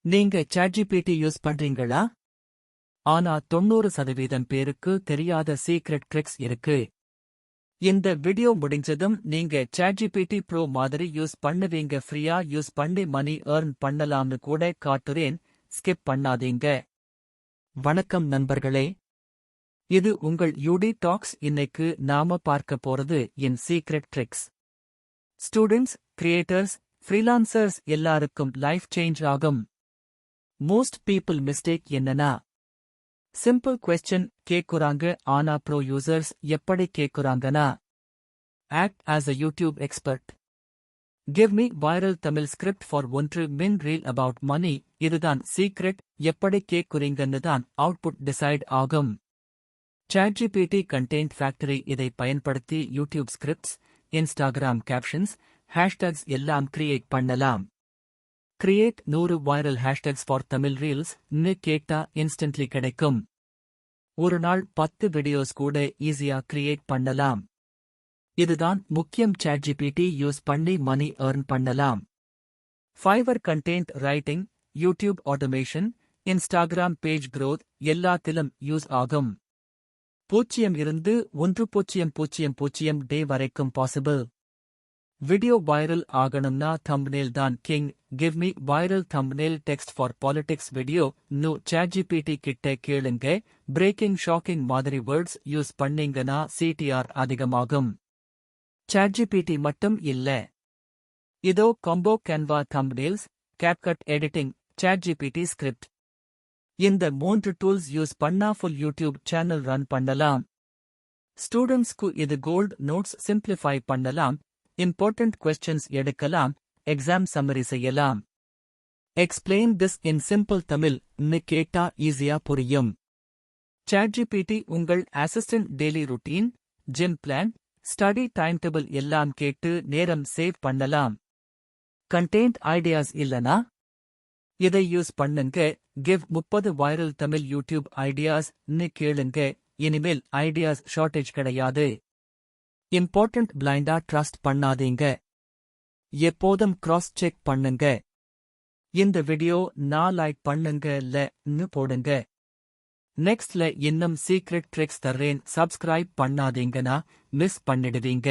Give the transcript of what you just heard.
நீங்க ChatGPT use பண்றீங்களா? ஆனா 90% பேருக்கு தெரியாத சீக்ரெட் ட்ரிக்ஸ் இருக்கு. இந்த வீடியோ முடிஞ்சதும் நீங்க ChatGPT Pro மாதிரி யூஸ் பண்ணுவீங்க. ஃப்ரீயா யூஸ் பண்ணி மணி earn பண்ணலாம்னு கூட காட்டுறேன். ஸ்கிப் பண்ணாதீங்க. வணக்கம் நண்பர்களே. இது உங்கள் UD டாக்ஸ். இன்னைக்கு நாம பார்க்க போறது என் secret tricks. Students, creators, freelancers எல்லாருக்கும் லைஃப் சேஞ்ச் ஆகும். மோஸ்ட் பீப்புள் மிஸ்டேக் என்னன்னா, சிம்பிள் கொஸ்டின் கேக்குறாங்க. ஆனா ப்ரோ யூசர்ஸ் எப்படி கேக்குறாங்கன்னா, act as a YouTube expert, give me viral Tamil script for 1 min reel about money. இதுதான் சீக்ரெட். எப்படி கேக்குறீங்கன்னு தான் அவுட்புட் டிசைட் ஆகும். ChatGPT கண்டென்ட் ஃபேக்டரி இதை பயன்படுத்தி YouTube scripts, Instagram captions, hashtags எல்லாம் கிரியேட் பண்ணலாம். Create 100 viral hashtags for Tamil reels ன்னு கேட்டா இன்ஸ்டன்ட்லி கிடைக்கும். ஒரு நாள் 10 வீடியோஸ் கூட ஈஸியா கிரியேட் பண்ணலாம். இதுதான் முக்கியம். ChatGPT யூஸ் பண்ணி மணி earn பண்ணலாம். Fiverr content writing, YouTube automation, Instagram page growth எல்லாத்திலும் யூஸ் ஆகும். 0 இருந்து 1,000 டே வரைக்கும் பாசிபிள். வீடியோ வைரல் ஆகணும்னா thumbnail தான் king. Give me viral thumbnail text for politics video ன்னு ChatGPT கிட்ட கேளுங்க. பிரேக்கிங் ஷாக்கிங் மாதிரி வேர்ட்ஸ் யூஸ் பண்ணீங்கன்னா CTR அதிகமாகும். ChatGPT மட்டும் இல்ல, இதோ combo Canva thumbnails, CapCut editing, ChatGPT script. இந்த 3 டூல்ஸ் யூஸ் பண்ணா ஃபுல் யூடியூப் சேனல் ரன் பண்ணலாம். ஸ்டூடெண்ட்ஸ்க்கு இது கோல்ட். நோட்ஸ் சிம்பிளிஃபை பண்ணலாம், இம்பார்ட்டன்ட் கொஸ்டின்ஸ் எடுக்கலாம், எக்ஸாம் சம்மரி செய்யலாம். Explain this in simple Tamil ன்னு கேட்டா ஈஸியா புரியும். ChatGPT உங்கள் assistant. Daily routine, gym plan, study time table எல்லாம் கேட்டு நேரம் சேவ் பண்ணலாம். கண்டென்ட் ஐடியாஸ் இல்லனா இதை யூஸ் பண்ணுங்க. Give 30 viral Tamil YouTube ideas ன்னு கேளுங்க. இனிமேல் ஐடியாஸ் ஷார்டேஜ் கிடையாது. இம்பார்ட்டன்ட். பிளைண்டா ட்ரஸ்ட் பண்ணாதீங்க. எப்போதும் கிராஸ் செக் பண்ணுங்க. இந்த வீடியோ நான் லைக் பண்ணுங்க போடுங்க. நெக்ஸ்ட்ல இன்னும் சீக்ரெட் ட்ரிக்ஸ் தர்றேன். சப்ஸ்கிரைப் பண்ணாதீங்கன்னா மிஸ் பண்ணிடுவீங்க.